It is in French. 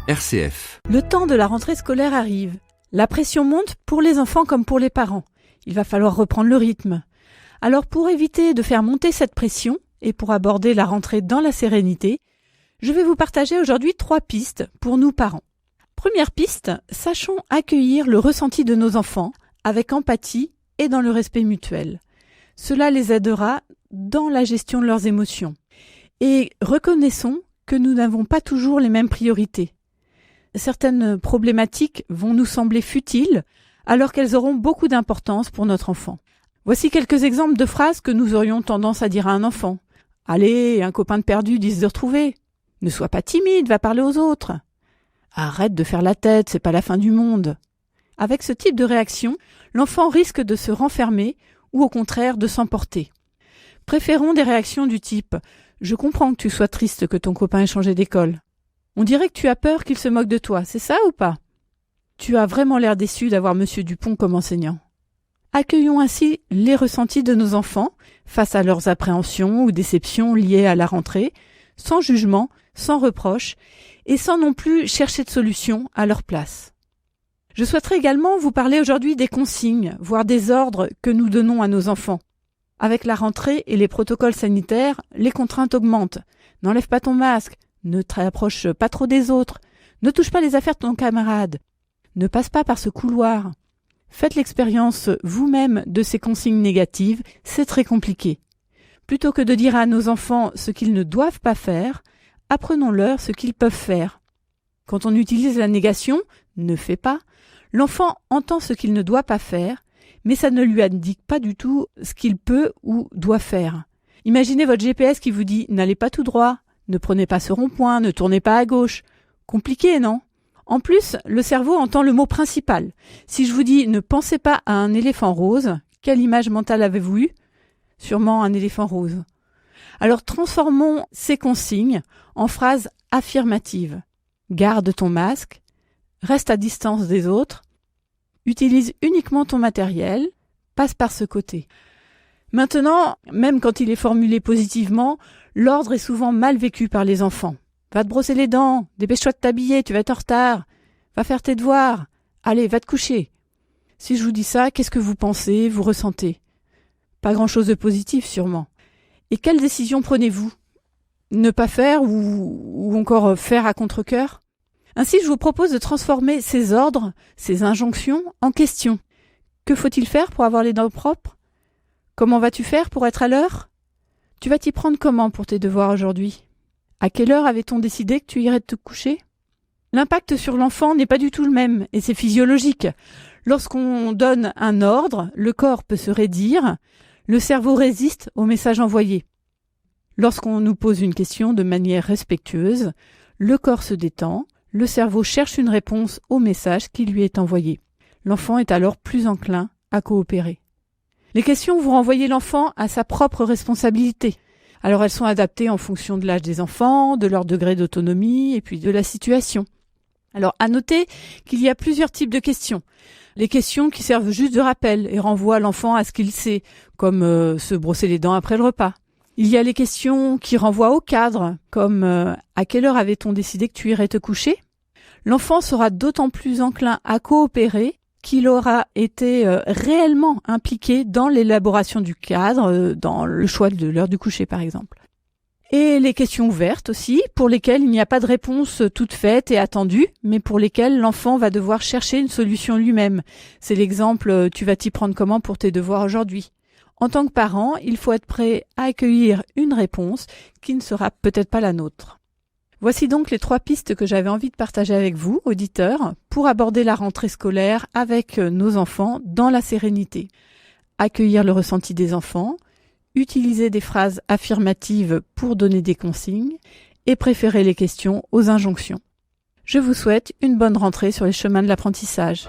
RCF. Le temps de la rentrée scolaire arrive. La pression monte pour les enfants comme pour les parents. Il va falloir reprendre le rythme. Alors pour éviter de faire monter cette pression et pour aborder la rentrée dans la sérénité, je vais vous partager aujourd'hui 3 pistes pour nous parents. Première piste, sachons accueillir le ressenti de nos enfants avec empathie et dans le respect mutuel. Cela les aidera dans la gestion de leurs émotions. Et reconnaissons que nous n'avons pas toujours les mêmes priorités. Certaines problématiques vont nous sembler futiles alors qu'elles auront beaucoup d'importance pour notre enfant. Voici quelques exemples de phrases que nous aurions tendance à dire à un enfant. « Allez, un copain de perdu dit se retrouver. Ne sois pas timide, va parler aux autres. Arrête de faire la tête, c'est pas la fin du monde. » Avec ce type de réaction, l'enfant risque de se renfermer ou au contraire de s'emporter. Préférons des réactions du type « Je comprends que tu sois triste que ton copain ait changé d'école. On dirait que tu as peur qu'il se moque de toi, c'est ça ou pas? Tu as vraiment l'air déçu d'avoir Monsieur Dupont comme enseignant. » Accueillons ainsi les ressentis de nos enfants face à leurs appréhensions ou déceptions liées à la rentrée, sans jugement, sans reproche et sans non plus chercher de solution à leur place. Je souhaiterais également vous parler aujourd'hui des consignes, voire des ordres que nous donnons à nos enfants. Avec la rentrée et les protocoles sanitaires, les contraintes augmentent. N'enlève pas ton masque. Ne te rapproche pas trop des autres. Ne touche pas les affaires de ton camarade. Ne passe pas par ce couloir. Faites l'expérience vous-même de ces consignes négatives, c'est très compliqué. Plutôt que de dire à nos enfants ce qu'ils ne doivent pas faire, apprenons-leur ce qu'ils peuvent faire. Quand on utilise la négation, ne fais pas, l'enfant entend ce qu'il ne doit pas faire, mais ça ne lui indique pas du tout ce qu'il peut ou doit faire. Imaginez votre GPS qui vous dit « N'allez pas tout droit ». Ne prenez pas ce rond-point, ne tournez pas à gauche. Compliqué, non? En plus, le cerveau entend le mot principal. Si je vous dis « ne pensez pas à un éléphant rose », quelle image mentale avez-vous eue? Sûrement un éléphant rose. Alors transformons ces consignes en phrases affirmatives. Garde ton masque, reste à distance des autres, utilise uniquement ton matériel, passe par ce côté. Maintenant, même quand il est formulé positivement, l'ordre est souvent mal vécu par les enfants. Va te brosser les dents, dépêche-toi de t'habiller, tu vas être en retard. Va faire tes devoirs. Allez, va te coucher. Si je vous dis ça, qu'est-ce que vous pensez, vous ressentez? Pas grand-chose de positif sûrement. Et quelle décision prenez-vous? Ne pas faire ou encore faire à contre-cœur? Ainsi, je vous propose de transformer ces ordres, ces injonctions, en questions. Que faut-il faire pour avoir les dents propres? Comment vas-tu faire pour être à l'heure? Tu vas t'y prendre comment pour tes devoirs aujourd'hui? À quelle heure avait-on décidé que tu irais te coucher? L'impact sur l'enfant n'est pas du tout le même, et c'est physiologique. Lorsqu'on donne un ordre, le corps peut se raidir, le cerveau résiste au message envoyé. Lorsqu'on nous pose une question de manière respectueuse, le corps se détend, le cerveau cherche une réponse au message qui lui est envoyé. L'enfant est alors plus enclin à coopérer. Les questions vont renvoyer l'enfant à sa propre responsabilité. Alors elles sont adaptées en fonction de l'âge des enfants, de leur degré d'autonomie et puis de la situation. Alors à noter qu'il y a plusieurs types de questions. Les questions qui servent juste de rappel et renvoient l'enfant à ce qu'il sait, comme se brosser les dents après le repas. Il y a les questions qui renvoient au cadre, comme à quelle heure avait-on décidé que tu irais te coucher? L'enfant sera d'autant plus enclin à coopérer qu'il aura été réellement impliqué dans l'élaboration du cadre, dans le choix de l'heure du coucher par exemple. Et les questions ouvertes aussi, pour lesquelles il n'y a pas de réponse toute faite et attendue, mais pour lesquelles l'enfant va devoir chercher une solution lui-même. C'est l'exemple « Tu vas t'y prendre comment pour tes devoirs aujourd'hui ?» En tant que parent, il faut être prêt à accueillir une réponse qui ne sera peut-être pas la nôtre. Voici donc les 3 pistes que j'avais envie de partager avec vous, auditeurs, pour aborder la rentrée scolaire avec nos enfants dans la sérénité. Accueillir le ressenti des enfants, utiliser des phrases affirmatives pour donner des consignes et préférer les questions aux injonctions. Je vous souhaite une bonne rentrée sur les chemins de l'apprentissage.